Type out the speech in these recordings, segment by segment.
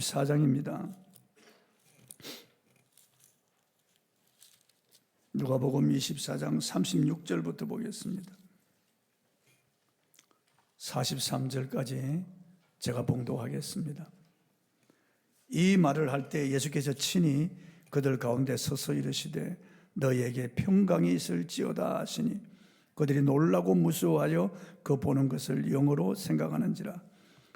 14장입니다. 누가복음 24장 36절부터 보겠습니다. 43절까지 제가 봉독하겠습니다. 이 말을 할 때 예수께서 친히 그들 가운데 서서 이르시되 너희에게 평강이 있을지어다 하시니 그들이 놀라고 무서워하여 그 보는 것을 영어로 생각하는지라.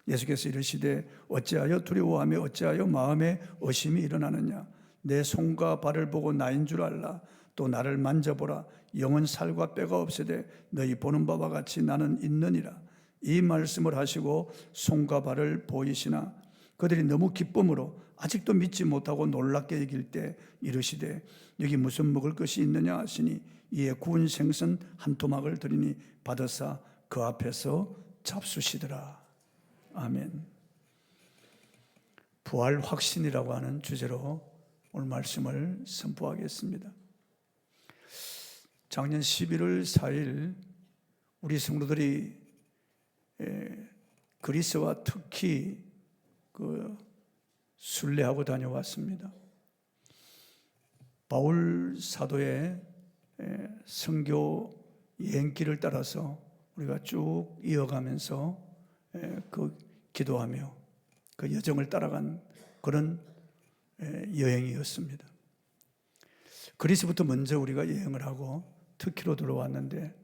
예수께서 이르시되 어찌하여 두려워하며 어찌하여 마음에 의심이 일어나느냐. 내 손과 발을 보고 나인 줄 알라. 또 나를 만져보라. 영은 살과 뼈가 없으되 너희 보는 바와 같이 나는 있느니라. 이 말씀을 하시고 손과 발을 보이시나 그들이 너무 기쁨으로 아직도 믿지 못하고 놀랍게 여길 때 이르시되 여기 무슨 먹을 것이 있느냐 하시니 이에 구운 생선 한 토막을 드리니 받으사 그 앞에서 잡수시더라. 아멘. 부활 확신이라고 하는 주제로 오늘 말씀을 선포하겠습니다. 작년 11월 4일 우리 성도들이 그리스와 특히 순례하고 다녀왔습니다. 바울 사도의 선교 여행길을 따라서 우리가 쭉 이어가면서 기도하며 그 여정을 따라간 그런 여행이었습니다. 그리스부터 먼저 우리가 여행을 하고 터키로 들어왔는데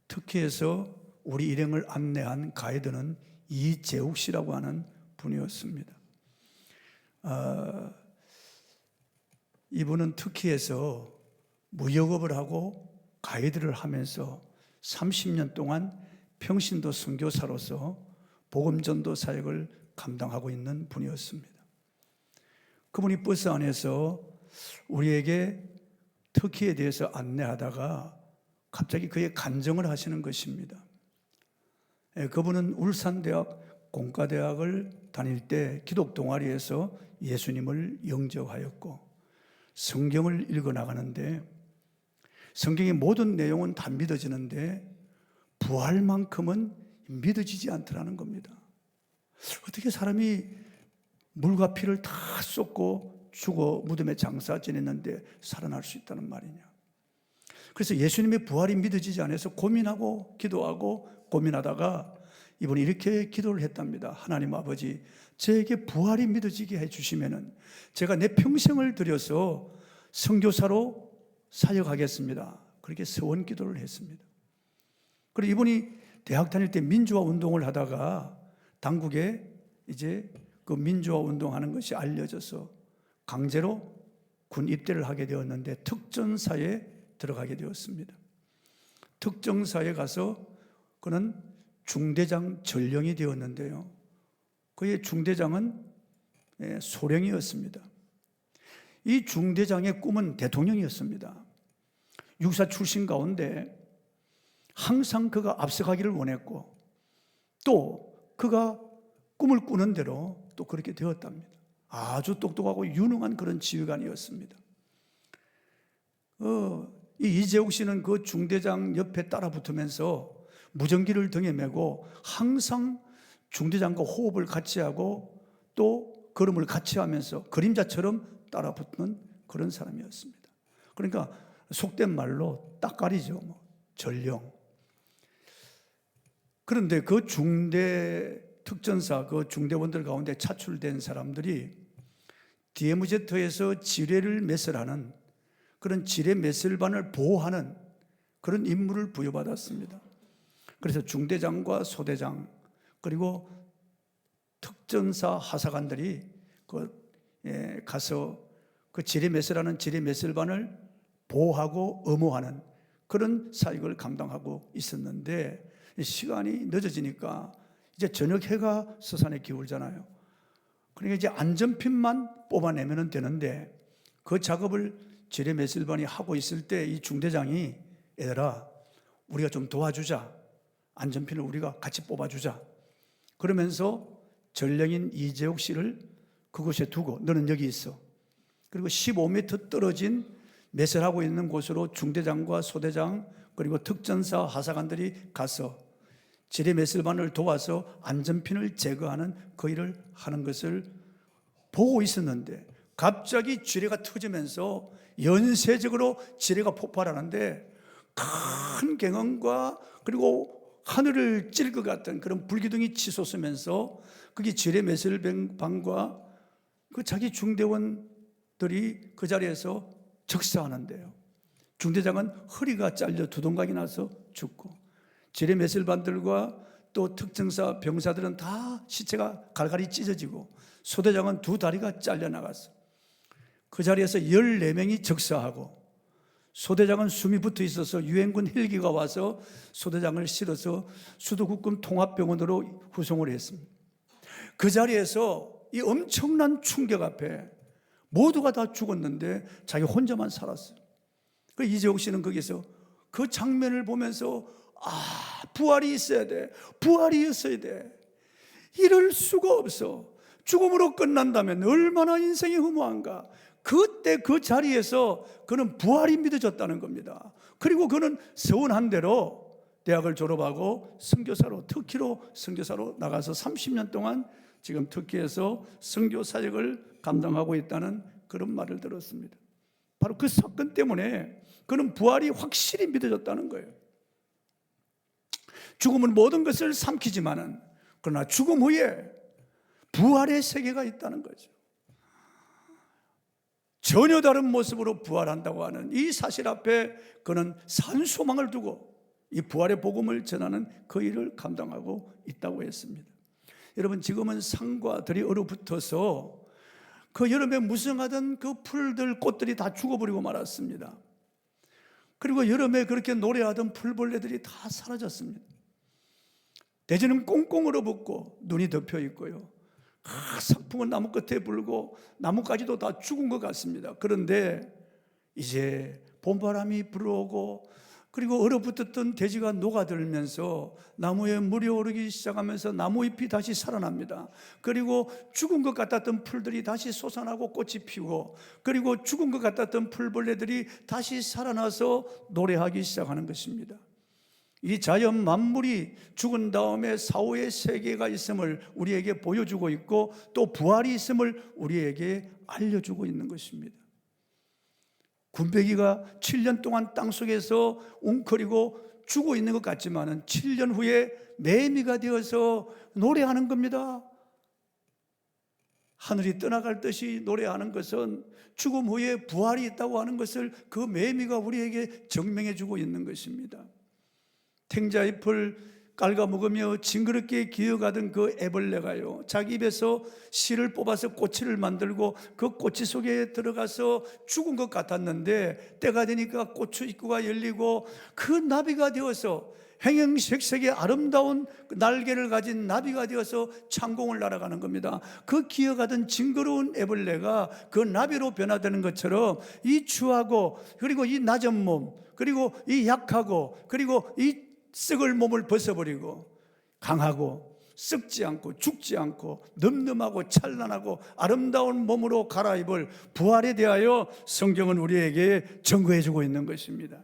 터키에서 우리 일행을 안내한 가이드는 이재욱 씨라고 하는 분이었습니다. 이분은 터키에서 무역업을 하고 가이드를 하면서 30년 동안 평신도 선교사로서 복음전도 사역을 감당하고 있는 분이었습니다. 그분이 버스 안에서 우리에게 터키에 대해서 안내하다가 갑자기 그의 간증을 하시는 것입니다. 그분은 울산대학 공과대학을 다닐 때 기독 동아리에서 예수님을 영접하였고 성경을 읽어나가는데 성경의 모든 내용은 다 믿어지는데 부활만큼은 믿어지지 않더라는 겁니다. 어떻게 사람이 물과 피를 다 쏟고 죽어 무덤에 장사 지냈는데 살아날 수 있다는 말이냐. 그래서 예수님의 부활이 믿어지지 않아서 고민하고 기도하고 고민하다가 이분이 이렇게 기도를 했답니다. 하나님 아버지, 저에게 부활이 믿어지게 해주시면은 제가 내 평생을 들여서 선교사로 사역하겠습니다. 그렇게 서원 기도를 했습니다. 그리고 이분이 대학 다닐 때 민주화 운동을 하다가 당국에 이제 그 민주화 운동하는 것이 알려져서 강제로 군 입대를 하게 되었는데 특전사에 들어가게 되었습니다. 특전사에 가서 그는 중대장 전령이 되었는데요. 그의 중대장은 소령이었습니다. 이 중대장의 꿈은 대통령이었습니다. 육사 출신 가운데 항상 그가 앞서가기를 원했고 또 그가 꿈을 꾸는 대로 또 그렇게 되었답니다. 아주 똑똑하고 유능한 그런 지휘관이었습니다. 이 이재욱 씨는 그 중대장 옆에 따라 붙으면서 무전기를 등에 메고 항상 중대장과 호흡을 같이 하고 또 걸음을 같이 하면서 그림자처럼 따라 붙는 그런 사람이었습니다. 그러니까 속된 말로 따까리죠. 전령. 그런데 그 중대 특전사, 그 중대원들 가운데 차출된 사람들이 DMZ에서 지뢰를 매설하는 그런 지뢰 매설반을 보호하는 그런 임무를 부여받았습니다. 그래서 중대장과 소대장 그리고 특전사 하사관들이 가서 그 지뢰 매설하는 지뢰 매설반을 보호하고 엄호하는 그런 사역을 감당하고 있었는데 시간이 늦어지니까 이제 저녁 해가 서산에 기울잖아요. 그러니까 이제 안전핀만 뽑아내면 되는데 그 작업을 지뢰 매설반이 하고 있을 때 이 중대장이 얘들아 우리가 좀 도와주자. 안전핀을 우리가 같이 뽑아주자. 그러면서 전령인 이재욱 씨를 그곳에 두고 너는 여기 있어. 그리고 15m 떨어진 매설하고 있는 곳으로 중대장과 소대장 그리고 특전사 하사관들이 가서 지뢰 매설반을 도와서 안전핀을 제거하는 그 일을 하는 것을 보고 있었는데 갑자기 지뢰가 터지면서 연쇄적으로 지뢰가 폭발하는데 큰 경험과 그리고 하늘을 찔 것 같은 그런 불기둥이 치솟으면서 그게 지뢰 매설방과 그 자기 중대원들이 그 자리에서 적사하는데요. 중대장은 허리가 잘려 두동강이 나서 죽고, 지뢰 매설반들과 또 특정사 병사들은 다 시체가 갈갈이 찢어지고, 소대장은 두 다리가 잘려나갔어. 그 자리에서 14명이 적사하고, 소대장은 숨이 붙어 있어서 유엔군 헬기가 와서 소대장을 실어서 수도국군 통합병원으로 후송을 했습니다. 그 자리에서 이 엄청난 충격 앞에 모두가 다 죽었는데 자기 혼자만 살았어요. 그 이재옥 씨는 거기서 그 장면을 보면서 부활이 있어야 돼, 부활이 있어야 돼, 이럴 수가 없어, 죽음으로 끝난다면 얼마나 인생이 허무한가. 그때 그 자리에서 그는 부활이 믿어졌다는 겁니다. 그리고 그는 서운한 대로 대학을 졸업하고 선교사로, 터키로 선교사로 나가서 30년 동안 지금 터키에서 선교 사역을 감당하고 있다는 그런 말을 들었습니다. 바로 그 사건 때문에 그는 부활이 확실히 믿어졌다는 거예요. 죽음은 모든 것을 삼키지만은 그러나 죽음 후에 부활의 세계가 있다는 거죠. 전혀 다른 모습으로 부활한다고 하는 이 사실 앞에 그는 산 소망을 두고 이 부활의 복음을 전하는 그 일을 감당하고 있다고 했습니다. 여러분, 지금은 산과 들이 얼어붙어서 그 여름에 무성하던 그 풀들, 꽃들이 다 죽어버리고 말았습니다. 그리고 여름에 그렇게 노래하던 풀벌레들이 다 사라졌습니다. 대지는 꽁꽁 얼어붙고 눈이 덮여 있고요, sak풍은 나무 끝에 불고 나뭇가지도 다 죽은 것 같습니다. 그런데 이제 봄바람이 불어오고 그리고 얼어붙었던 대지가 녹아들면서 나무에 물이 오르기 시작하면서 나무잎이 다시 살아납니다. 그리고 죽은 것 같았던 풀들이 다시 솟아나고 꽃이 피우고, 그리고 죽은 것 같았던 풀벌레들이 다시 살아나서 노래하기 시작하는 것입니다. 이 자연 만물이 죽은 다음에 사후의 세계가 있음을 우리에게 보여주고 있고, 또 부활이 있음을 우리에게 알려주고 있는 것입니다. 군배기가 7년 동안 땅속에서 웅크리고 죽어 있는 것 같지만 7년 후에 매미가 되어서 노래하는 겁니다. 하늘이 떠나갈 듯이 노래하는 것은 죽음 후에 부활이 있다고 하는 것을 그 매미가 우리에게 증명해 주고 있는 것입니다. 탱자잎을 깔아먹으며 징그럽게 기어가던 그 애벌레가요, 자기 입에서 실을 뽑아서 꼬치를 만들고 그 꼬치 속에 들어가서 죽은 것 같았는데 때가 되니까 고추 입구가 열리고 그 나비가 되어서 행행색색의 아름다운 날개를 가진 나비가 되어서 창공을 날아가는 겁니다. 그 기어가던 징그러운 애벌레가 그 나비로 변화되는 것처럼 이 추하고 그리고 이 낮은 몸, 그리고 이 약하고 그리고 이 썩을 몸을 벗어버리고 강하고 썩지 않고 죽지 않고 늠름하고 찬란하고 아름다운 몸으로 갈아입을 부활에 대하여 성경은 우리에게 증거해 주고 있는 것입니다.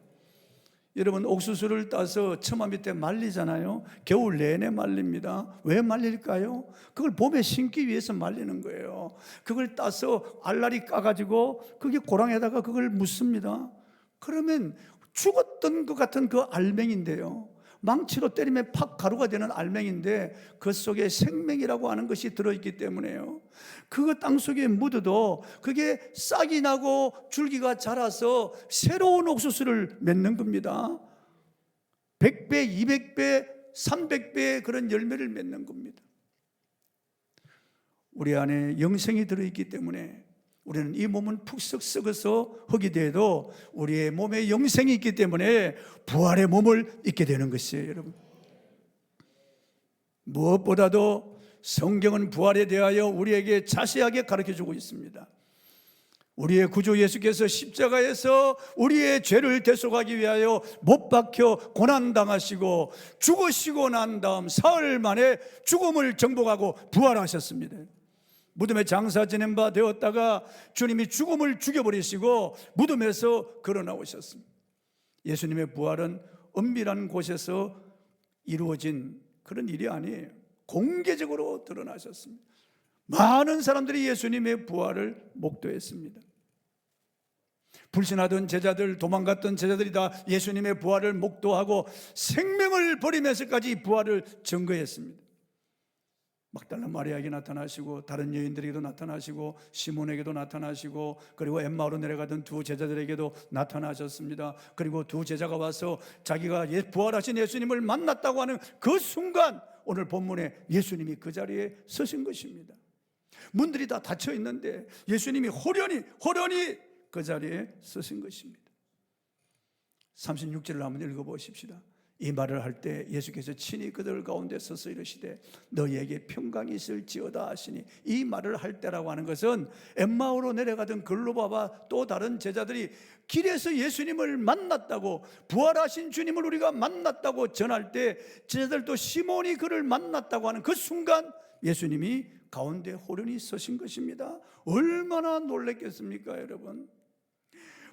여러분, 옥수수를 따서 처마 밑에 말리잖아요. 겨울 내내 말립니다. 왜 말릴까요? 그걸 봄에 심기 위해서 말리는 거예요. 그걸 따서 알알이 까가지고 그게 고랑에다가 그걸 묻습니다. 그러면 죽었던 것 같은 그 알맹인데요, 망치로 때리면 팍 가루가 되는 알맹인데 그 속에 생명이라고 하는 것이 들어있기 때문에요, 그거 땅속에 묻어도 그게 싹이 나고 줄기가 자라서 새로운 옥수수를 맺는 겁니다. 100배, 200배, 300배의 그런 열매를 맺는 겁니다. 우리 안에 영생이 들어있기 때문에 우리는 이 몸은 푹 썩어서 흙이 돼도 우리의 몸에 영생이 있기 때문에 부활의 몸을 입게 되는 것이에요. 여러분, 무엇보다도 성경은 부활에 대하여 우리에게 자세하게 가르쳐주고 있습니다. 우리의 구주 예수께서 십자가에서 우리의 죄를 대속하기 위하여 못 박혀 고난당하시고 죽으시고 난 다음 사흘 만에 죽음을 정복하고 부활하셨습니다. 무덤에 장사 지낸 바 되었다가 주님이 죽음을 죽여버리시고 무덤에서 걸어나오셨습니다. 예수님의 부활은 은밀한 곳에서 이루어진 그런 일이 아니에요. 공개적으로 드러나셨습니다. 많은 사람들이 예수님의 부활을 목도했습니다. 불신하던 제자들, 도망갔던 제자들이 다 예수님의 부활을 목도하고 생명을 버리면서까지 부활을 증거했습니다. 막달라 마리아에게 나타나시고 다른 여인들에게도 나타나시고 시몬에게도 나타나시고 그리고 엠마오로 내려가던 두 제자들에게도 나타나셨습니다. 그리고 두 제자가 와서 자기가 부활하신 예수님을 만났다고 하는 그 순간 오늘 본문에 예수님이 그 자리에 서신 것입니다. 문들이 다 닫혀 있는데 예수님이 호련히 그 자리에 서신 것입니다. 36절을 한번 읽어보십시다. 이 말을 할 때 예수께서 친히 그들 가운데 서서 이르시되 너희에게 평강이 있을지어다 하시니, 이 말을 할 때라고 하는 것은 엠마오로 내려가던 글로바와 또 다른 제자들이 길에서 예수님을 만났다고, 부활하신 주님을 우리가 만났다고 전할 때 제자들도 시몬이 그를 만났다고 하는 그 순간 예수님이 가운데 호련히 서신 것입니다. 얼마나 놀랐겠습니까 여러분.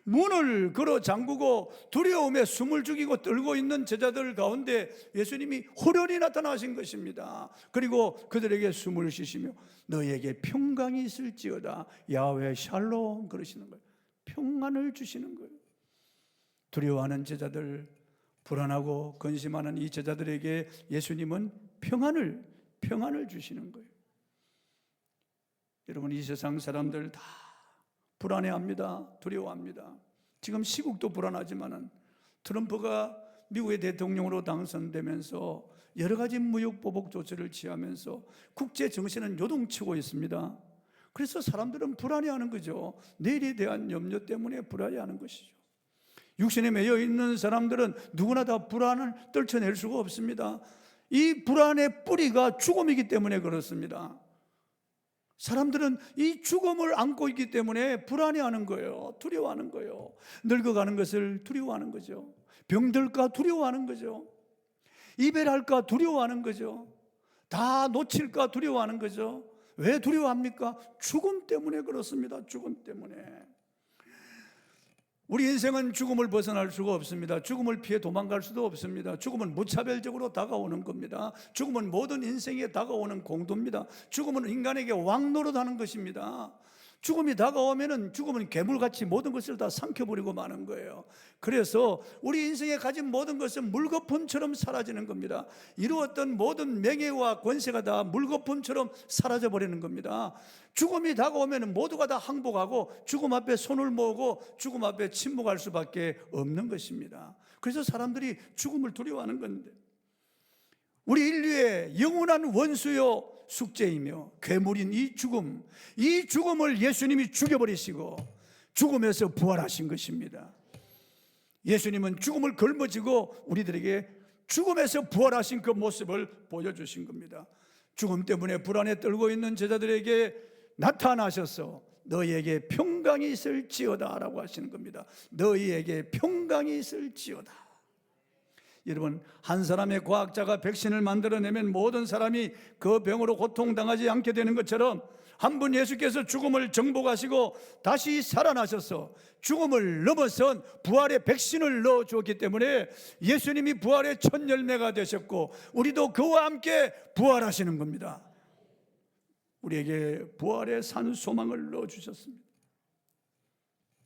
문을 걸어 잠그고 두려움에 숨을 죽이고 떨고 있는 제자들 가운데 예수님이 호련히 나타나신 것입니다. 그리고 그들에게 숨을 쉬시며 너희에게 평강이 있을지어다 야훼 샬롬 그러시는 거예요. 평안을 주시는 거예요. 두려워하는 제자들, 불안하고 근심하는 이 제자들에게 예수님은 평안을 주시는 거예요. 여러분, 이 세상 사람들 다 불안해합니다. 두려워합니다. 지금 시국도 불안하지만은 트럼프가 미국의 대통령으로 당선되면서 여러 가지 무역 보복 조치를 취하면서 국제 정신은 요동치고 있습니다. 그래서 사람들은 불안해하는 거죠. 내일에 대한 염려 때문에 불안해하는 것이죠. 육신에 매여 있는 사람들은 누구나 다 불안을 떨쳐낼 수가 없습니다. 이 불안의 뿌리가 죽음이기 때문에 그렇습니다. 사람들은 이 죽음을 안고 있기 때문에 불안해하는 거예요. 두려워하는 거예요. 늙어가는 것을 두려워하는 거죠. 병들까 두려워하는 거죠. 이별할까 두려워하는 거죠. 다 놓칠까 두려워하는 거죠. 왜 두려워합니까? 죽음 때문에 그렇습니다. 죽음 때문에. 우리 인생은 죽음을 벗어날 수가 없습니다. 죽음을 피해 도망갈 수도 없습니다. 죽음은 무차별적으로 다가오는 겁니다. 죽음은 모든 인생에 다가오는 공도입니다. 죽음은 인간에게 왕노릇하는 것입니다. 죽음이 다가오면은 죽음은 괴물같이 모든 것을 다 삼켜버리고 마는 거예요. 그래서 우리 인생에 가진 모든 것은 물거품처럼 사라지는 겁니다. 이루었던 모든 명예와 권세가 다 물거품처럼 사라져버리는 겁니다. 죽음이 다가오면 모두가 다 항복하고 죽음 앞에 손을 모으고 죽음 앞에 침묵할 수밖에 없는 것입니다. 그래서 사람들이 죽음을 두려워하는 건데, 우리 인류의 영원한 원수요 숙제이며 괴물인 이 죽음을 예수님이 죽여버리시고 죽음에서 부활하신 것입니다. 예수님은 죽음을 걸머지고 우리들에게 죽음에서 부활하신 그 모습을 보여주신 겁니다. 죽음 때문에 불안에 떨고 있는 제자들에게 나타나셔서 너희에게 평강이 있을지어다 라고 하시는 겁니다. 너희에게 평강이 있을지어다. 여러분, 한 사람의 과학자가 백신을 만들어내면 모든 사람이 그 병으로 고통당하지 않게 되는 것처럼 한 분 예수께서 죽음을 정복하시고 다시 살아나셔서 죽음을 넘어선 부활의 백신을 넣어주었기 때문에 예수님이 부활의 첫 열매가 되셨고 우리도 그와 함께 부활하시는 겁니다. 우리에게 부활의 산 소망을 넣어주셨습니다.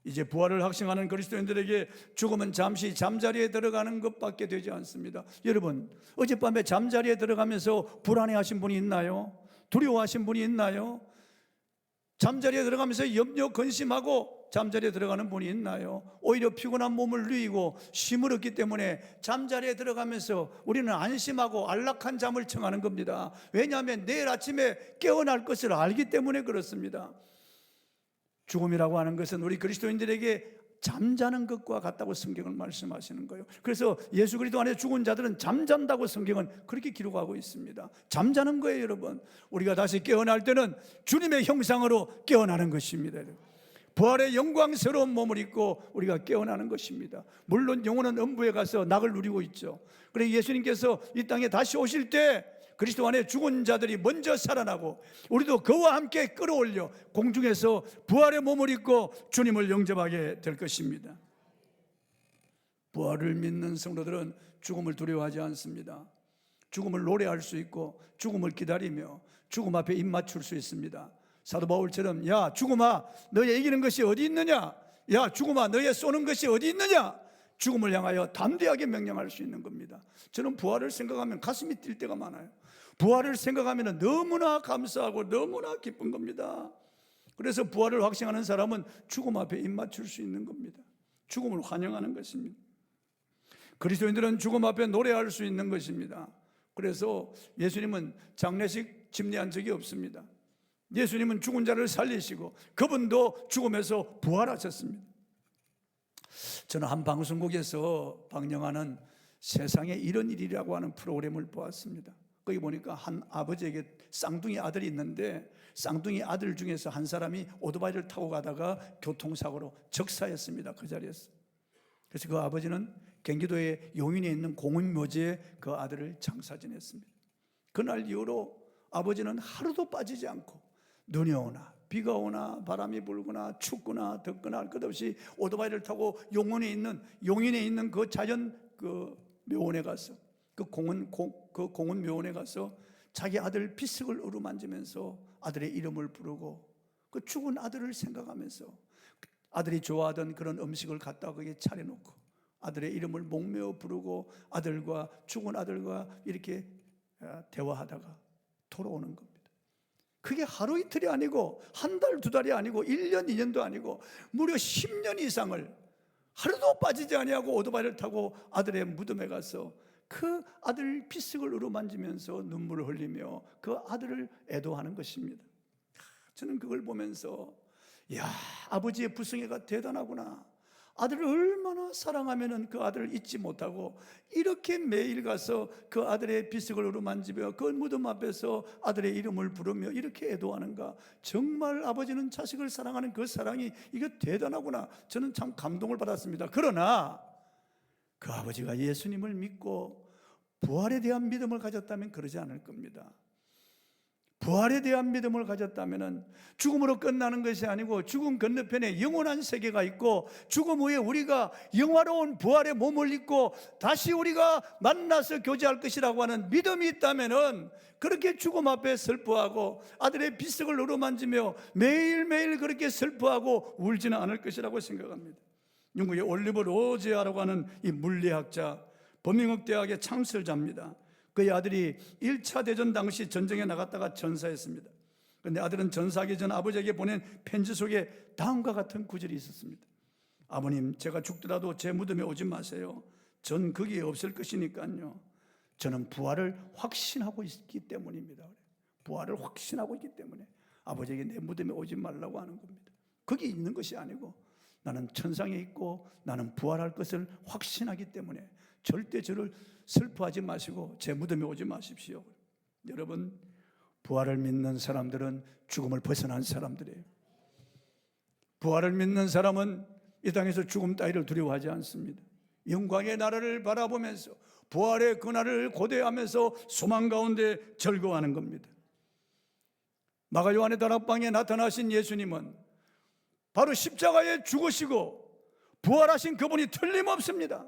이제 부활을 확신하는 그리스도인들에게 죽음은 잠시 잠자리에 들어가는 것밖에 되지 않습니다. 여러분, 어젯밤에 잠자리에 들어가면서 불안해하신 분이 있나요? 두려워하신 분이 있나요? 잠자리에 들어가면서 염려 근심하고 잠자리에 들어가는 분이 있나요? 오히려 피곤한 몸을 누이고 쉼을 얻기 때문에 잠자리에 들어가면서 우리는 안심하고 안락한 잠을 청하는 겁니다. 왜냐하면 내일 아침에 깨어날 것을 알기 때문에 그렇습니다. 죽음이라고 하는 것은 우리 그리스도인들에게 잠자는 것과 같다고 성경은 말씀하시는 거예요. 그래서 예수 그리스도 안에 죽은 자들은 잠잔다고 성경은 그렇게 기록하고 있습니다. 잠자는 거예요. 여러분, 우리가 다시 깨어날 때는 주님의 형상으로 깨어나는 것입니다. 부활의 영광스러운 몸을 입고 우리가 깨어나는 것입니다. 물론 영혼은 음부에 가서 낙을 누리고 있죠. 그래서 예수님께서 이 땅에 다시 오실 때 그리스도 안에 죽은 자들이 먼저 살아나고 우리도 그와 함께 끌어올려 공중에서 부활의 몸을 입고 주님을 영접하게 될 것입니다. 부활을 믿는 성도들은 죽음을 두려워하지 않습니다. 죽음을 노래할 수 있고 죽음을 기다리며 죽음 앞에 입 맞출 수 있습니다. 사도 바울처럼 야 죽음아 너의 이기는 것이 어디 있느냐, 야 죽음아 너의 쏘는 것이 어디 있느냐, 죽음을 향하여 담대하게 명령할 수 있는 겁니다. 저는 부활을 생각하면 가슴이 뛸 때가 많아요. 부활을 생각하면 너무나 감사하고 너무나 기쁜 겁니다. 그래서 부활을 확신하는 사람은 죽음 앞에 입 맞출 수 있는 겁니다. 죽음을 환영하는 것입니다. 그리스도인들은 죽음 앞에 노래할 수 있는 것입니다. 그래서 예수님은 장례식 집례한 적이 없습니다. 예수님은 죽은 자를 살리시고 그분도 죽음에서 부활하셨습니다. 저는 한 방송국에서 방영하는 세상에 이런 일이라고 하는 프로그램을 보았습니다. 거기 보니까 한 아버지에게 쌍둥이 아들이 있는데 쌍둥이 아들 중에서 한 사람이 오토바이를 타고 가다가 교통사고로 적사했습니다. 그 자리에서. 그래서 그 아버지는 경기도의 용인에 있는 공원묘지에 그 아들을 장사 지냈습니다. 그날 이후로 아버지는 하루도 빠지지 않고 눈이 오나 비가 오나 바람이 불거나 춥거나 덥거나 할 것 없이 오토바이를 타고 용인에 있는 그 자연 그 묘원에 가서 그 공원 묘원에 가서 자기 아들 비석을 어루만지면서 아들의 이름을 부르고 그 죽은 아들을 생각하면서 아들이 좋아하던 그런 음식을 갖다 거기에 차려놓고 아들의 이름을 목매어 부르고 죽은 아들과 이렇게 대화하다가 돌아오는 겁니다. 그게 하루 이틀이 아니고 한 달, 두 달이 아니고 1년, 2년도 아니고 무려 10년 이상을 하루도 빠지지 아니하고 오토바이를 타고 아들의 무덤에 가서 그 아들 비석을 어루만지면서 눈물을 흘리며 그 아들을 애도하는 것입니다. 저는 그걸 보면서 야, 아버지의 불성애가 대단하구나. 아들을 얼마나 사랑하면은 그 아들을 잊지 못하고 이렇게 매일 가서 그 아들의 비석을 어루만지며 그 무덤 앞에서 아들의 이름을 부르며 이렇게 애도하는가. 정말 아버지는 자식을 사랑하는 그 사랑이 이거 대단하구나. 저는 참 감동을 받았습니다. 그러나 그 아버지가 예수님을 믿고 부활에 대한 믿음을 가졌다면 그러지 않을 겁니다. 부활에 대한 믿음을 가졌다면 죽음으로 끝나는 것이 아니고 죽음 건너편에 영원한 세계가 있고 죽음 후에 우리가 영화로운 부활의 몸을 입고 다시 우리가 만나서 교제할 것이라고 하는 믿음이 있다면 그렇게 죽음 앞에 슬퍼하고 아들의 비석을 어루만지며 매일매일 그렇게 슬퍼하고 울지는 않을 것이라고 생각합니다. 영국의 올리버 로제아라고 하는 이 물리학자, 버밍엄 대학의 창설자입니다. 그의 아들이 1차 대전 당시 전쟁에 나갔다가 전사했습니다. 그런데 아들은 전사하기 전 아버지에게 보낸 편지 속에 다음과 같은 구절이 있었습니다. 아버님, 제가 죽더라도 제 무덤에 오지 마세요. 전 거기에 없을 것이니까요. 저는 부활을 확신하고 있기 때문입니다. 부활을 확신하고 있기 때문에 아버지에게 내 무덤에 오지 말라고 하는 겁니다. 거기 있는 것이 아니고 나는 천상에 있고 나는 부활할 것을 확신하기 때문에 절대 저를 슬퍼하지 마시고 제 무덤에 오지 마십시오. 여러분, 부활을 믿는 사람들은 죽음을 벗어난 사람들이에요. 부활을 믿는 사람은 이 땅에서 죽음 따위를 두려워하지 않습니다. 영광의 나라를 바라보면서 부활의 그날을 고대하면서 소망 가운데 즐거워하는 겁니다. 마가 요한의 다락방에 나타나신 예수님은 바로 십자가에 죽으시고 부활하신 그분이 틀림없습니다.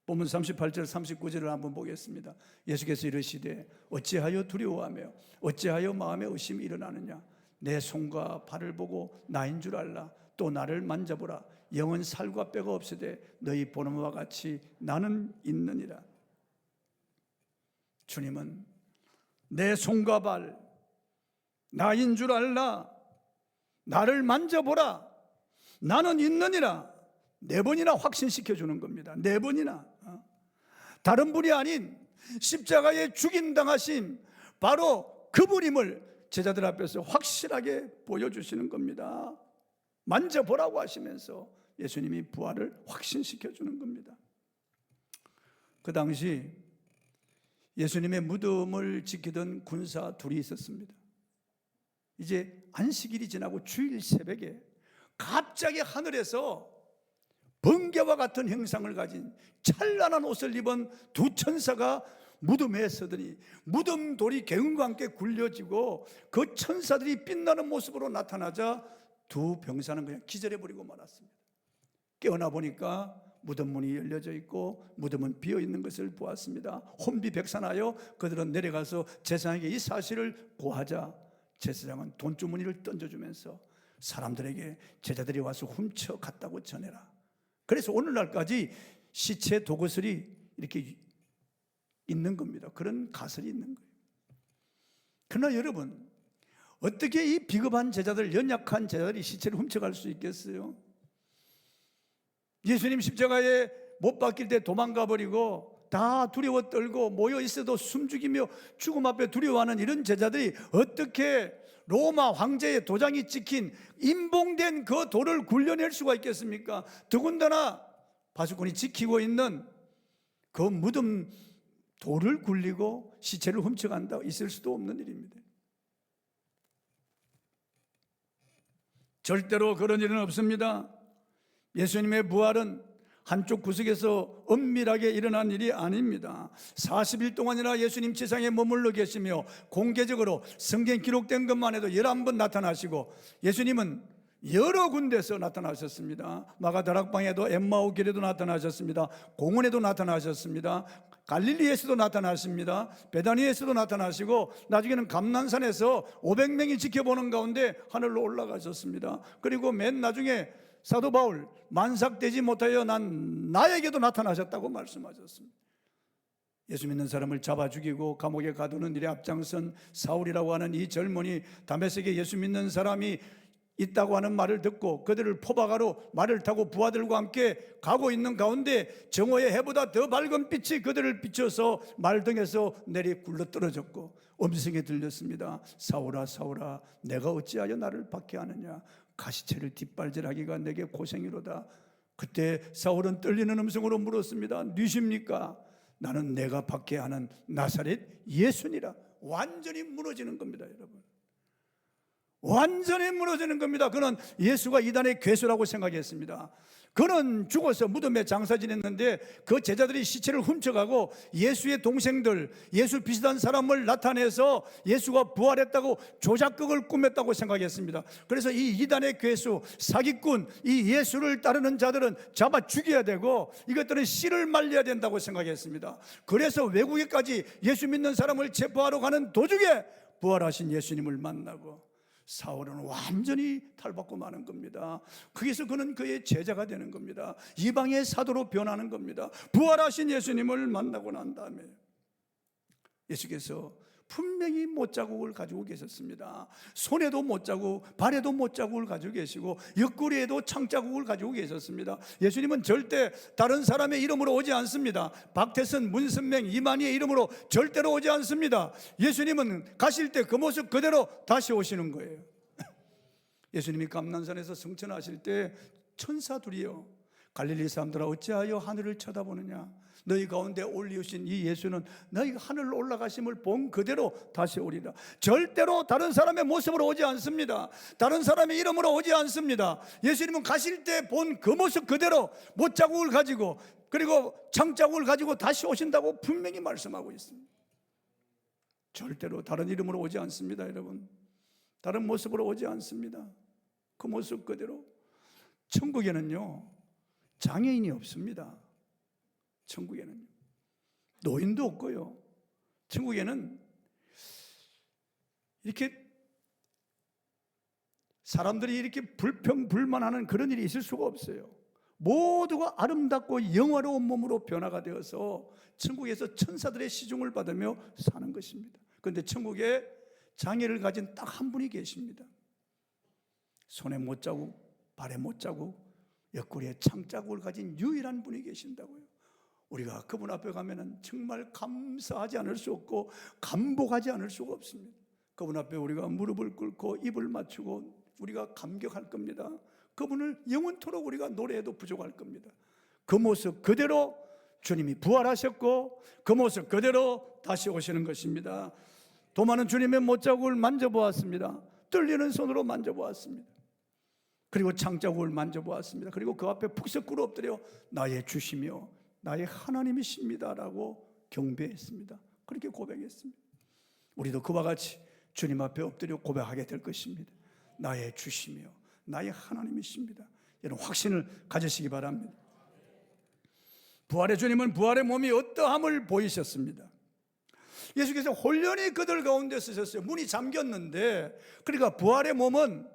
본문 38절 39절을 한번 보겠습니다. 예수께서 이르시되 어찌하여 두려워하며 어찌하여 마음에 의심이 일어나느냐. 내 손과 발을 보고 나인 줄 알라. 또 나를 만져보라. 영은 살과 뼈가 없으되 너희 보는 바와 같이 나는 있느니라. 주님은 내 손과 발 나인 줄 알라. 나를 만져보라. 나는 있느니라. 4번이나 확신시켜 주는 겁니다. 4번이나. 다른 분이 아닌 십자가에 죽임당하신 바로 그분임을 제자들 앞에서 확실하게 보여주시는 겁니다. 만져보라고 하시면서 예수님이 부활을 확신시켜 주는 겁니다. 그 당시 예수님의 무덤을 지키던 군사 둘이 있었습니다. 이제 안식일이 지나고 주일 새벽에 갑자기 하늘에서 번개와 같은 형상을 가진 찬란한 옷을 입은 두 천사가 무덤에 서더니 무덤 돌이 개운과 함께 굴려지고 그 천사들이 빛나는 모습으로 나타나자 두 병사는 그냥 기절해버리고 말았습니다. 깨어나 보니까 무덤 문이 열려져 있고 무덤은 비어 있는 것을 보았습니다. 혼비백산하여 그들은 내려가서 제사장에게 이 사실을 고하자 제사장은 돈주머니를 던져주면서 사람들에게 제자들이 와서 훔쳐갔다고 전해라. 그래서 오늘날까지 시체 도구슬이 이렇게 있는 겁니다. 그런 가설이 있는 거예요. 그러나 여러분, 어떻게 이 비겁한 제자들, 연약한 제자들이 시체를 훔쳐갈 수 있겠어요? 예수님 십자가에 못 박힐 때 도망가 버리고 다 두려워 떨고 모여 있어도 숨죽이며 죽음 앞에 두려워하는 이런 제자들이 어떻게 로마 황제의 도장이 찍힌 임봉된 그 돌을 굴려낼 수가 있겠습니까? 더군다나 바수꾼이 지키고 있는 그 무덤 돌을 굴리고 시체를 훔쳐간다, 있을 수도 없는 일입니다. 절대로 그런 일은 없습니다. 예수님의 부활은 한쪽 구석에서 은밀하게 일어난 일이 아닙니다. 40일 동안이나 예수님 지상에 머물러 계시며 공개적으로 성경 기록된 것만 해도 11번 나타나시고 예수님은 여러 군데서 나타나셨습니다. 마가다락방에도 엠마오 길에도 나타나셨습니다. 공원에도 나타나셨습니다. 갈릴리에서도 나타나십니다. 베다니에서도 나타나시고 나중에는 감난산에서 500명이 지켜보는 가운데 하늘로 올라가셨습니다. 그리고 맨 나중에 사도 바울 만삭되지 못하여 난 나에게도 나타나셨다고 말씀하셨습니다. 예수 믿는 사람을 잡아 죽이고 감옥에 가두는 일에 앞장선 사울이라고 하는 이 젊은이 다메섹에 예수 믿는 사람이 있다고 하는 말을 듣고 그들을 포박하러 말을 타고 부하들과 함께 가고 있는 가운데 정오의 해보다 더 밝은 빛이 그들을 비춰서 말등에서 내리 굴러떨어졌고 음성이 들렸습니다. 사울아 사울아 내가 어찌하여 나를 박해하느냐. 가시체를 뒷발질하기가 내게 고생이로다. 그때 사울은 떨리는 음성으로 물었습니다. 누십니까? 나는 내가 박해하는 나사렛 예수니라. 완전히 무너지는 겁니다, 여러분. 완전히 무너지는 겁니다. 그는 예수가 이단의 괴수라고 생각했습니다. 그는 죽어서 무덤에 장사 지냈는데 그 제자들이 시체를 훔쳐가고 예수의 동생들, 예수 비슷한 사람을 나타내서 예수가 부활했다고 조작극을 꾸몄다고 생각했습니다. 그래서 이 이단의 괴수, 사기꾼, 이 예수를 따르는 자들은 잡아 죽여야 되고 이것들은 씨를 말려야 된다고 생각했습니다. 그래서 외국에까지 예수 믿는 사람을 체포하러 가는 도중에 부활하신 예수님을 만나고 사울은 완전히 탈바꿈 하는 겁니다. 거기서 그는 그의 제자가 되는 겁니다. 이방의 사도로 변하는 겁니다. 부활하신 예수님을 만나고 난 다음에 예수께서 분명히 못자국을 가지고 계셨습니다. 손에도 못자국, 발에도 못자국을 가지고 계시고 옆구리에도 창자국을 가지고 계셨습니다. 예수님은 절대 다른 사람의 이름으로 오지 않습니다. 박태선, 문선명, 이만희의 이름으로 절대로 오지 않습니다. 예수님은 가실 때 그 모습 그대로 다시 오시는 거예요. 예수님이 감난산에서 승천하실 때 천사 둘이요 갈릴리 사람들아 어찌하여 하늘을 쳐다보느냐. 너희 가운데 올리우신 이 예수는 너희가 하늘로 올라가심을 본 그대로 다시 오리라. 절대로 다른 사람의 모습으로 오지 않습니다. 다른 사람의 이름으로 오지 않습니다. 예수님은 가실 때 본 그 모습 그대로 못자국을 가지고 그리고 창자국을 가지고 다시 오신다고 분명히 말씀하고 있습니다. 절대로 다른 이름으로 오지 않습니다, 여러분. 다른 모습으로 오지 않습니다. 그 모습 그대로. 천국에는요 장애인이 없습니다. 천국에는 노인도 없고요. 천국에는 이렇게 사람들이 이렇게 불평불만하는 그런 일이 있을 수가 없어요. 모두가 아름답고 영화로운 몸으로 변화가 되어서 천국에서 천사들의 시중을 받으며 사는 것입니다. 그런데 천국에 장애를 가진 딱 한 분이 계십니다. 손에 못자국, 발에 못자국, 옆구리에 창자국을 가진 유일한 분이 계신다고요. 우리가 그분 앞에 가면은 정말 감사하지 않을 수 없고 감복하지 않을 수가 없습니다. 그분 앞에 우리가 무릎을 꿇고 입을 맞추고 우리가 감격할 겁니다. 그분을 영원토록 우리가 노래해도 부족할 겁니다. 그 모습 그대로 주님이 부활하셨고 그 모습 그대로 다시 오시는 것입니다. 도마는 주님의 못자국을 만져보았습니다. 떨리는 손으로 만져보았습니다. 그리고 창자국을 만져보았습니다. 그리고 그 앞에 푹석 꿇어 엎드려 나의 주시며 나의 하나님이십니다라고 경배했습니다. 그렇게 고백했습니다. 우리도 그와 같이 주님 앞에 엎드려 고백하게 될 것입니다. 나의 주시며 나의 하나님이십니다. 여러분 확신을 가지시기 바랍니다. 부활의 주님은 부활의 몸이 어떠함을 보이셨습니다. 예수께서 홀연히 그들 가운데 서셨어요. 문이 잠겼는데, 그러니까 부활의 몸은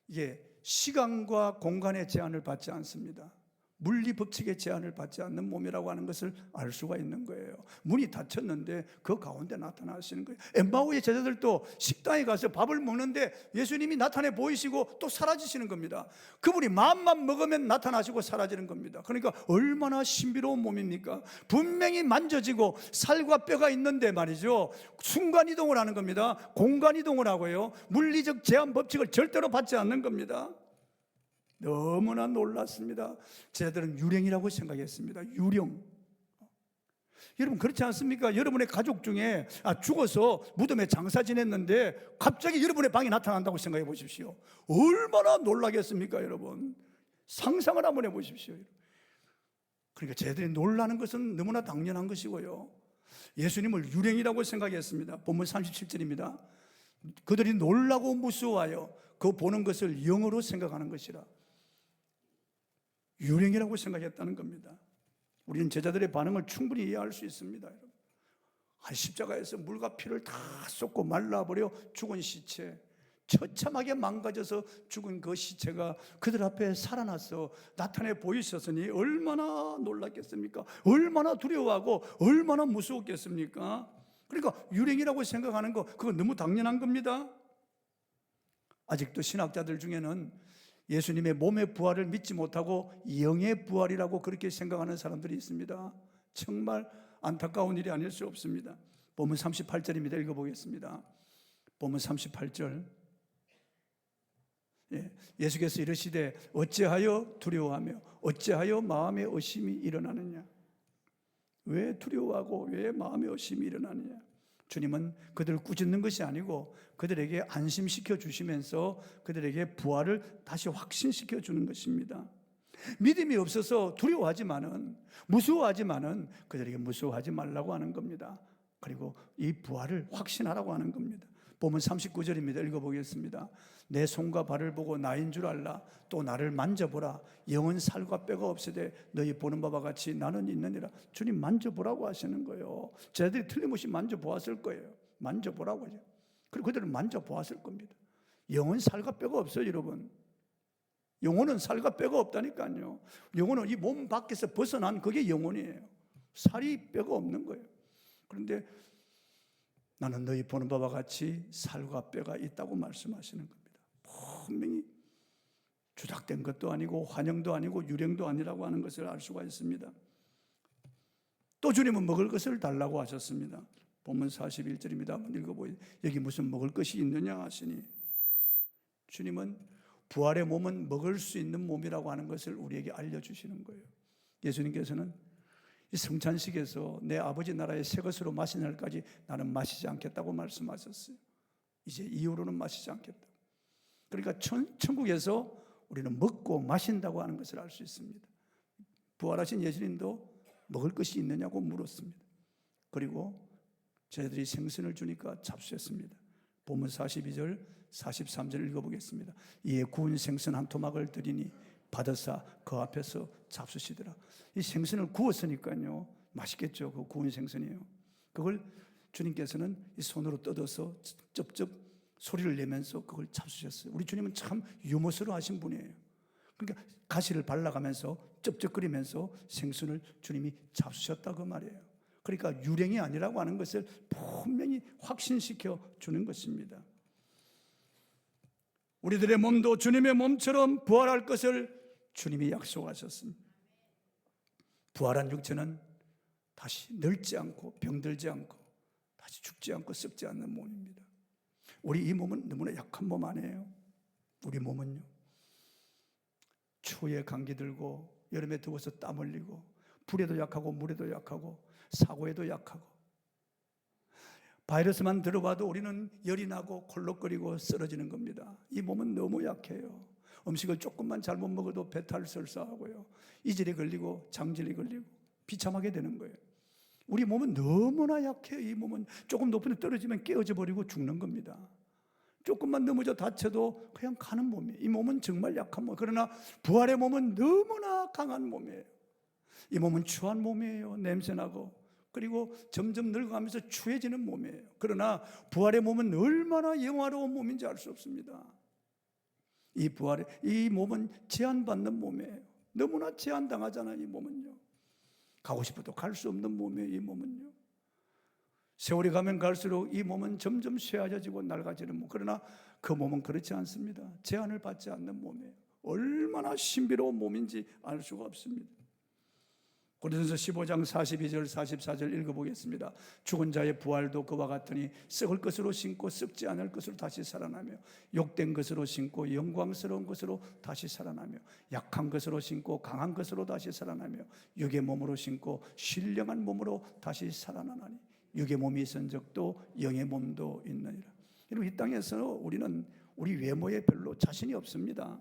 이게 시간과 공간의 제한을 받지 않습니다. 물리 법칙의 제한을 받지 않는 몸이라고 하는 것을 알 수가 있는 거예요. 문이 닫혔는데 그 가운데 나타나시는 거예요. 엠마오의 제자들도 식당에 가서 밥을 먹는데 예수님이 나타내 보이시고 또 사라지시는 겁니다. 그분이 마음만 먹으면 나타나시고 사라지는 겁니다. 그러니까 얼마나 신비로운 몸입니까? 분명히 만져지고 살과 뼈가 있는데 말이죠, 순간이동을 하는 겁니다. 공간이동을 하고요, 물리적 제한 법칙을 절대로 받지 않는 겁니다. 너무나 놀랐습니다. 제자들은 유령이라고 생각했습니다. 유령. 여러분 그렇지 않습니까? 여러분의 가족 중에 죽어서 무덤에 장사 지냈는데 갑자기 여러분의 방에 나타난다고 생각해 보십시오. 얼마나 놀라겠습니까, 여러분? 상상을 한번 해 보십시오. 그러니까 제자들이 놀라는 것은 너무나 당연한 것이고요, 예수님을 유령이라고 생각했습니다. 본문 37절입니다. 그들이 놀라고 무서워하여 그 보는 것을 영으로 생각하는 것이라. 유령이라고 생각했다는 겁니다. 우리는 제자들의 반응을 충분히 이해할 수 있습니다. 여러분, 십자가에서 물과 피를 다 쏟고 말라버려 죽은 시체, 처참하게 망가져서 죽은 그 시체가 그들 앞에 살아나서 나타내 보이셨으니 얼마나 놀랐겠습니까? 얼마나 두려워하고 얼마나 무서웠겠습니까? 그러니까 유령이라고 생각하는 거, 그건 너무 당연한 겁니다. 아직도 신학자들 중에는 예수님의 몸의 부활을 믿지 못하고 영의 부활이라고 그렇게 생각하는 사람들이 있습니다. 정말 안타까운 일이 아닐 수 없습니다. 본문 38절입니다. 읽어보겠습니다. 본문 38절. 예수께서 이르시되 어찌하여 두려워하며 어찌하여 마음에 의심이 일어나느냐. 왜 두려워하고 왜 마음에 의심이 일어나느냐. 주님은 그들을 꾸짖는 것이 아니고 그들에게 안심시켜 주시면서 그들에게 부활을 다시 확신시켜 주는 것입니다. 믿음이 없어서 두려워하지만은, 무서워하지만은 그들에게 무서워하지 말라고 하는 겁니다. 그리고 이 부활을 확신하라고 하는 겁니다. 보면 39절입니다. 읽어보겠습니다. 내 손과 발을 보고 나인 줄 알라. 또 나를 만져보라. 영은 살과 뼈가 없으되 너희 보는 바와 같이 나는 있느니라. 주님 만져보라고 하시는 거예요. 쟤들이 틀림없이 만져보았을 거예요. 만져보라고 하죠. 그리고 그들은 만져보았을 겁니다. 영은 살과 뼈가 없어요, 여러분. 영혼은 살과 뼈가 없다니까요. 영혼은 이 몸 밖에서 벗어난 그게 영혼이에요. 살이 뼈가 없는 거예요. 그런데 나는 너희 보는 바와 같이 살과 뼈가 있다고 말씀하시는 겁니다. 분명히 조작된 것도 아니고 환영도 아니고 유령도 아니라고 하는 것을 알 수가 있습니다. 또 주님은 먹을 것을 달라고 하셨습니다. 본문 41절입니다. 한번 읽어보세요. 여기 무슨 먹을 것이 있느냐 하시니, 주님은 부활의 몸은 먹을 수 있는 몸이라고 하는 것을 우리에게 알려주시는 거예요. 예수님께서는 이 성찬식에서 내 아버지 나라의 새 것으로 마시는 날까지 나는 마시지 않겠다고 말씀하셨어요. 이제 이후로는 마시지 않겠다. 그러니까 천국에서 우리는 먹고 마신다고 하는 것을 알 수 있습니다. 부활하신 예수님도 먹을 것이 있느냐고 물었습니다. 그리고 저희들이 생선을 주니까 잡수셨습니다. 본문 42절 43절 읽어보겠습니다. 이에 구운 생선 한 토막을 드리니 받아사 그 앞에서 잡수시더라. 이 생선을 구웠으니까요, 맛있겠죠. 그 구운 생선이에요. 그걸 주님께서는 이 손으로 뜯어서 쩝쩝 소리를 내면서 그걸 잡수셨어요. 우리 주님은 참 유머스러워하신 분이에요. 그러니까 가시를 발라가면서 쩝쩝거리면서 생선을 주님이 잡수셨다 그 말이에요. 그러니까 유령이 아니라고 하는 것을 분명히 확신시켜 주는 것입니다. 우리들의 몸도 주님의 몸처럼 부활할 것을 주님이 약속하셨습니다. 부활한 육체는 다시 늙지 않고 병들지 않고 다시 죽지 않고 썩지 않는 몸입니다. 우리 이 몸은 너무나 약한 몸 아니에요? 우리 몸은요, 추위에 감기 들고 여름에 더워서 땀 흘리고 불에도 약하고 물에도 약하고 사고에도 약하고 바이러스만 들어와도 우리는 열이 나고 콜록거리고 쓰러지는 겁니다. 이 몸은 너무 약해요. 음식을 조금만 잘못 먹어도 배탈 설사하고요, 이질이 걸리고 장질이 걸리고 비참하게 되는 거예요. 우리 몸은 너무나 약해요. 이 몸은 조금 높은 데 떨어지면 깨어져 버리고 죽는 겁니다. 조금만 넘어져 다쳐도 그냥 가는 몸이에요. 이 몸은 정말 약한 몸. 그러나 부활의 몸은 너무나 강한 몸이에요. 이 몸은 추한 몸이에요. 냄새나고. 그리고 점점 늙어가면서 추해지는 몸이에요. 그러나 부활의 몸은 얼마나 영화로운 몸인지 알 수 없습니다. 이 몸은 제한받는 몸이에요. 너무나 제한당하잖아요. 이 몸은요. 가고 싶어도 갈 수 없는 몸이에요. 이 몸은요. 세월이 가면 갈수록 이 몸은 점점 쇠해져지고 낡아지는 몸. 그러나 그 몸은 그렇지 않습니다. 제한을 받지 않는 몸이에요. 얼마나 신비로운 몸인지 알 수가 없습니다. 고린도서 15장 42절 44절 읽어보겠습니다. 죽은 자의 부활도 그와 같으니 썩을 것으로 신고 썩지 않을 것으로 다시 살아나며 욕된 것으로 신고 영광스러운 것으로 다시 살아나며 약한 것으로 신고 강한 것으로 다시 살아나며 육의 몸으로 신고 신령한 몸으로 다시 살아나나니 육의 몸이 있은 적도 영의 몸도 있느니라. 여러분, 이 땅에서 우리는 우리 외모에 별로 자신이 없습니다.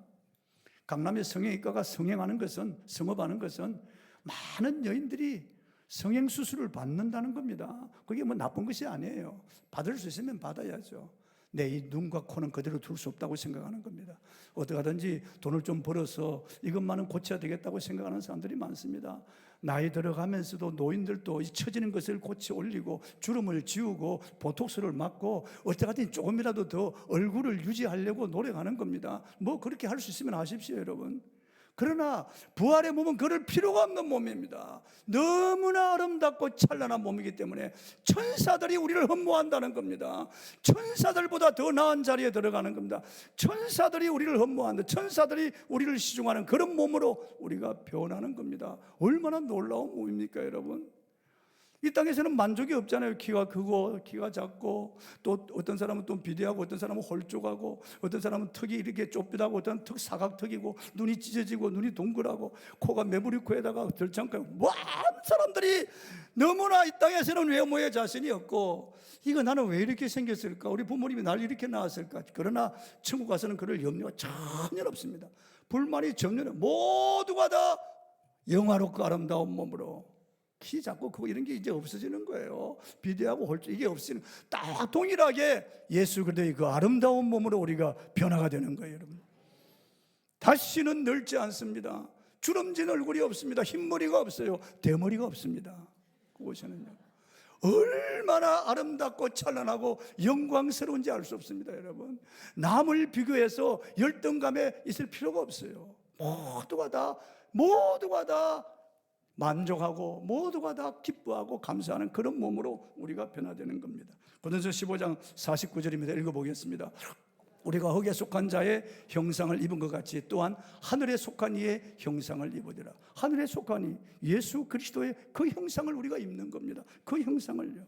강남의 성형외과가 성형하는 것은, 성업하는 것은 많은 여인들이 성형수술을 받는다는 겁니다. 그게 뭐 나쁜 것이 아니에요. 받을 수 있으면 받아야죠. 내 이 눈과 코는 그대로 둘 수 없다고 생각하는 겁니다. 어떻게 하든지 돈을 좀 벌어서 이것만은 고쳐야 되겠다고 생각하는 사람들이 많습니다. 나이 들어가면서도 노인들도 처지는 것을 고쳐 올리고 주름을 지우고 보톡스를 맞고 어떻게 하든지 조금이라도 더 얼굴을 유지하려고 노력하는 겁니다. 뭐 그렇게 할 수 있으면 하십시오, 여러분. 그러나 부활의 몸은 그럴 필요가 없는 몸입니다. 너무나 아름답고 찬란한 몸이기 때문에 천사들이 우리를 흠모한다는 겁니다. 천사들보다 더 나은 자리에 들어가는 겁니다. 천사들이 우리를 흠모한다. 천사들이 우리를 시중하는 그런 몸으로 우리가 변하는 겁니다. 얼마나 놀라운 몸입니까, 여러분? 이 땅에서는 만족이 없잖아요. 키가 크고 키가 작고, 또 어떤 사람은 또 비대하고, 어떤 사람은 홀쭉하고, 어떤 사람은 턱이 이렇게 좁다고, 어떤 턱 사각턱이고, 눈이 찢어지고, 눈이 동그랗고, 코가 매부리 코에다가 들창고, 많은 사람들이 너무나 이 땅에서는 외모에 자신이 없고, 이거 나는 왜 이렇게 생겼을까? 우리 부모님이 날 이렇게 낳았을까? 그러나 천국 가서는 그럴 염려가 전혀 없습니다. 불만이 전혀 없습니다. 모두가 다 영화롭고 아름다운 몸으로, 키 작고 크고 이런 게 이제 없어지는 거예요. 비대하고 홀쭉 이게 없어지는, 딱 동일하게 예수 그리스도의 그 아름다운 몸으로 우리가 변화가 되는 거예요, 여러분. 다시는 늙지 않습니다. 주름진 얼굴이 없습니다. 흰머리가 없어요. 대머리가 없습니다. 그곳에는요. 얼마나 아름답고 찬란하고 영광스러운지 알 수 없습니다, 여러분. 남을 비교해서 열등감에 있을 필요가 없어요. 모두가 다 만족하고 모두가 다 기뻐하고 감사하는 그런 몸으로 우리가 변화되는 겁니다. 고린도서 15장 49절입니다. 읽어보겠습니다. 우리가 흙에 속한 자의 형상을 입은 것 같이 또한 하늘에 속한 이의 형상을 입으리라. 하늘에 속한 이 예수 그리스도의 그 형상을 우리가 입는 겁니다. 그 형상을요.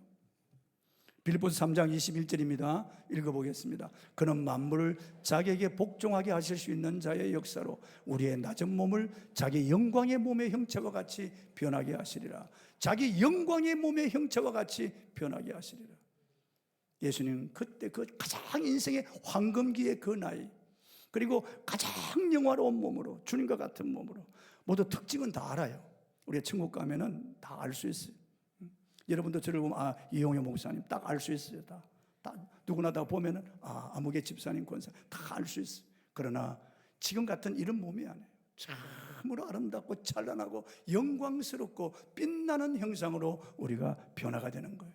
빌립보서 3장 21절입니다. 읽어보겠습니다. 그는 만물을 자기에게 복종하게 하실 수 있는 자의 역사로 우리의 낮은 몸을 자기 영광의 몸의 형체와 같이 변하게 하시리라. 자기 영광의 몸의 형체와 같이 변하게 하시리라. 예수님 그때 그 가장 인생의 황금기의 그 나이, 그리고 가장 영화로운 몸으로, 주님과 같은 몸으로, 모두 특징은 다 알아요. 우리가 천국 가면은 다 알 수 있어요. 여러분도 저를 보면 이용효 목사님 딱 알 수 있어요. 다 누구나 다 보면은 아무개 집사님, 권사 다 알 수 있어요. 그러나 지금 같은 이런 몸이 아니에요. 참으로 아름답고 찬란하고 영광스럽고 빛나는 형상으로 우리가 변화가 되는 거예요.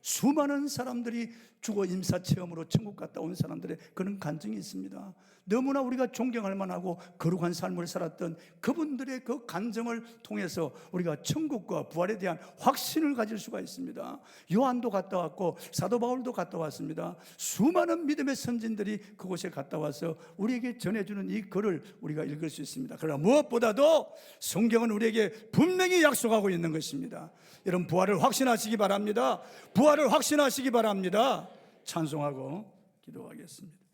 수많은 사람들이 주거 임사 체험으로 천국 갔다 온 사람들의 그런 간증이 있습니다. 너무나 우리가 존경할 만하고 거룩한 삶을 살았던 그분들의 그 간증을 통해서 우리가 천국과 부활에 대한 확신을 가질 수가 있습니다. 요한도 갔다 왔고 사도 바울도 갔다 왔습니다. 수많은 믿음의 선진들이 그곳에 갔다 와서 우리에게 전해주는 이 글을 우리가 읽을 수 있습니다. 그러나 무엇보다도 성경은 우리에게 분명히 약속하고 있는 것입니다. 여러분, 부활을 확신하시기 바랍니다. 부활을 확신하시기 바랍니다. 찬송하고 기도하겠습니다.